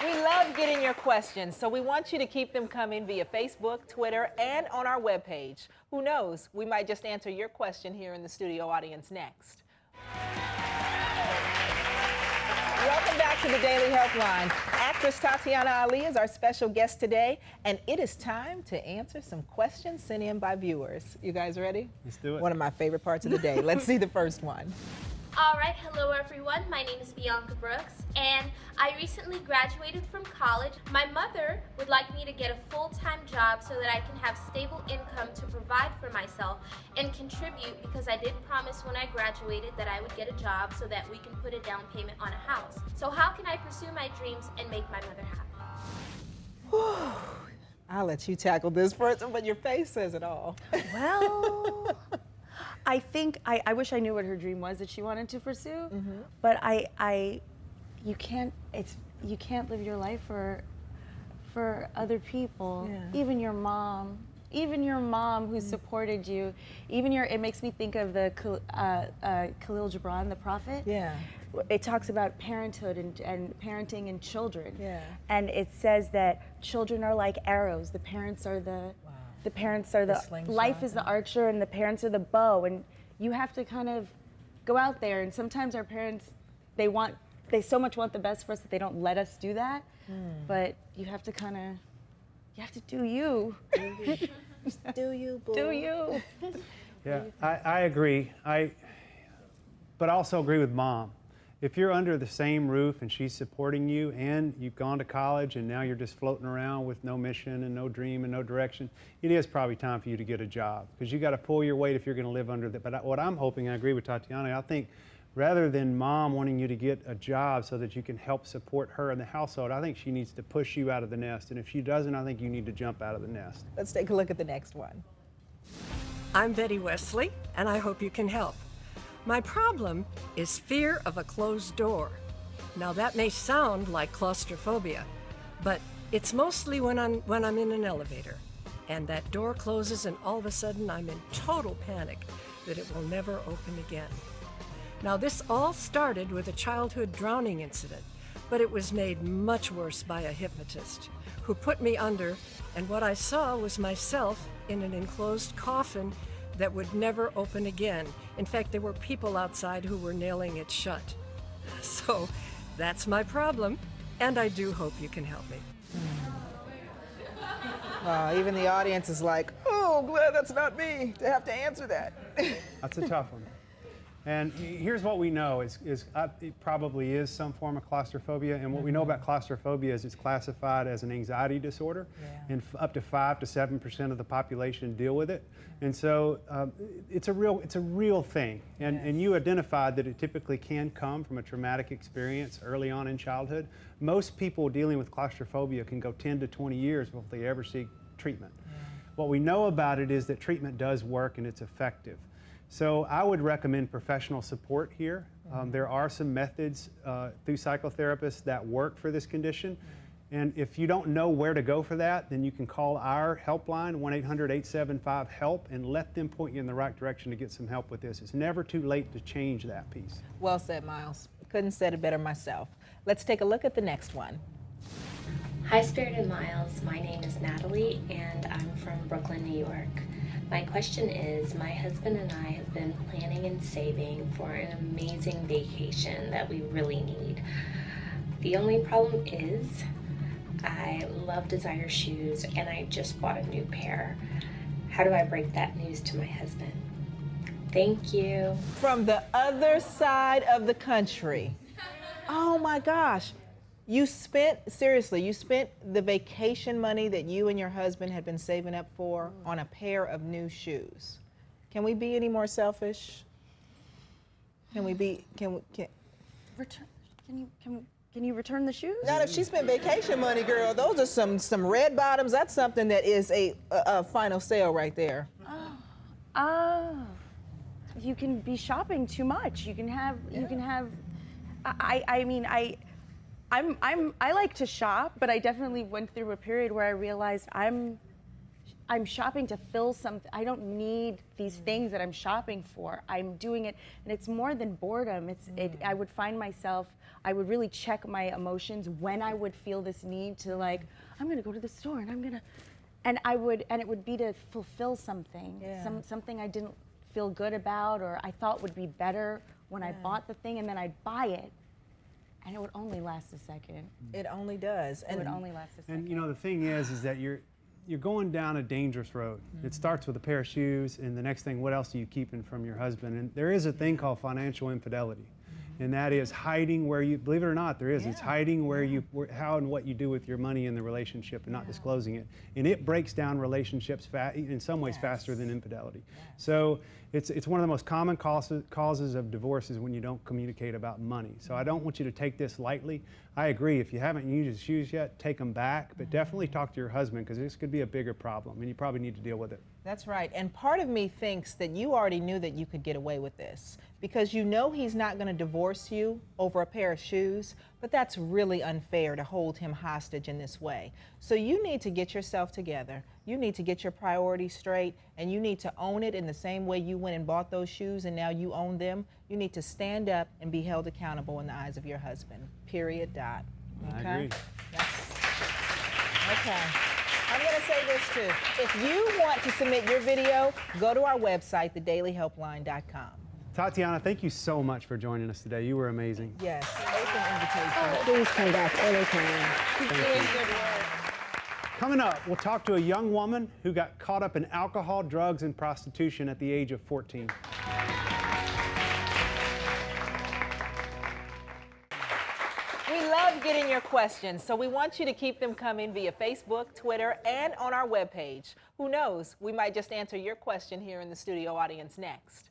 We love getting your questions, so we want you to keep them coming via Facebook, Twitter, and on our webpage. Who knows, we might just answer your question here in the studio audience next. Welcome back to the Daily Helpline. Actress Tatyana Ali is our special guest today, and it is time to answer some questions sent in by viewers. You guys ready? Let's do it. One of my favorite parts of the day. Let's see the first one. All right, hello everyone. My name is Bianca Brooks, and I recently graduated from college. My mother would like me to get a full-time job so that I can have stable income to provide for myself and contribute, because I did promise when I graduated that I would get a job so that we can put a down payment on a house. So how can I pursue my dreams and make my mother happy? I'll let you tackle this first, but your face says it all. Well, I think I wish I knew what her dream was that she wanted to pursue, but you can't live your life for other people. Yeah. Even your mom who supported you. It makes me think of the Khalil Gibran, the prophet. Yeah. It talks about parenthood and parenting and children. Yeah. And it says that children are like arrows. The parents are the life is the archer and the parents are the bow, and you have to kind of go out there, and sometimes our parents, they so much want the best for us that they don't let us do that. But you have to do you. Do you, boo. Do you. Yeah, I agree. But I also agree with Mom. If you're under the same roof and she's supporting you, and you've gone to college and now you're just floating around with no mission and no dream and no direction, it is probably time for you to get a job, because you got to pull your weight if you're going to live under that. But what I'm hoping, I agree with Tatyana, I think rather than Mom wanting you to get a job so that you can help support her in the household, I think she needs to push you out of the nest. And if she doesn't, I think you need to jump out of the nest. Let's take a look at the next one. I'm Betty Wesley, and I hope you can help. My problem is fear of a closed door. Now that may sound like claustrophobia, but it's mostly when I'm in an elevator and that door closes and all of a sudden I'm in total panic that it will never open again. Now this all started with a childhood drowning incident, but it was made much worse by a hypnotist who put me under, and what I saw was myself in an enclosed coffin that would never open again. In fact, there were people outside who were nailing it shut. So that's my problem, and I do hope you can help me. Even the audience is like, oh, glad that's not me to have to answer that. That's a tough one. And here's what we know is it probably is some form of claustrophobia. And what we know about claustrophobia is it's classified as an anxiety disorder. Yeah. And up to 5 to 7% of the population deal with it. And so it's a real thing. And you identified that it typically can come from a traumatic experience early on in childhood. Most people dealing with claustrophobia can go 10 to 20 years before they ever seek treatment. Yeah. What we know about it is that treatment does work and it's effective. So I would recommend professional support here. There are some methods through psychotherapists that work for this condition. And if you don't know where to go for that, then you can call our helpline, 1-800-875-HELP, and let them point you in the right direction to get some help with this. It's never too late to change that piece. Well said, Miles. Couldn't have said it better myself. Let's take a look at the next one. Hi, Spirited Miles. My name is Natalie, and I'm from Brooklyn, New York. My question is, my husband and I have been planning and saving for an amazing vacation that we really need. The only problem is I love designer shoes and I just bought a new pair. How do I break that news to my husband? Thank you. From the other side of the country. Oh my gosh. You spent the vacation money that you and your husband had been saving up for on a pair of new shoes. Can we be any more selfish? Can you return the shoes? Not if she spent vacation money, girl. Those are some red bottoms. That's something that is a final sale right there. You can be shopping too much. I like to shop, but I definitely went through a period where I realized I'm I'm shopping to fill something. I don't need these things that I'm shopping for. I'm doing it, and it's more than boredom. I would find myself, I would really check my emotions when I would feel this need to like, I'm gonna go to the store and I'm gonna, and it would be to fulfill something, something I didn't feel good about or I thought would be better when I bought the thing, and then I'd buy it. And it would only last a second. It only does. It would only last a second. And you know, the thing is that you're going down a dangerous road. It starts with a pair of shoes, and the next thing, what else are you keeping from your husband? And there is a thing called financial infidelity. And that is hiding where you, believe it or not, there is. It's hiding how and what you do with your money in the relationship and not disclosing it. And it breaks down relationships in some ways faster than infidelity. So it's one of the most common causes of divorce is when you don't communicate about money. So I don't want you to take this lightly. I agree, if you haven't used his shoes yet, take them back, but definitely talk to your husband because this could be a bigger problem and you probably need to deal with it. That's right. And part of me thinks that you already knew that you could get away with this because you know he's not going to divorce you over a pair of shoes, but that's really unfair to hold him hostage in this way. So you need to get yourself together. You need to get your priorities straight, and you need to own it in the same way you went and bought those shoes and now you own them. You need to stand up and be held accountable in the eyes of your husband. Period. Dot. Okay? I agree. Okay. I'm going to say this too. If you want to submit your video, go to our website, thedailyhelpline.com. Tatyana, thank you so much for joining us today. You were amazing. Yes, open invitation. Please come back anytime. Keep doing good work. Coming up, we'll talk to a young woman who got caught up in alcohol, drugs, and prostitution at the age of 14. We love getting your questions, so we want you to keep them coming via Facebook, Twitter, and on our webpage. Who knows, we might just answer your question here in the studio audience next.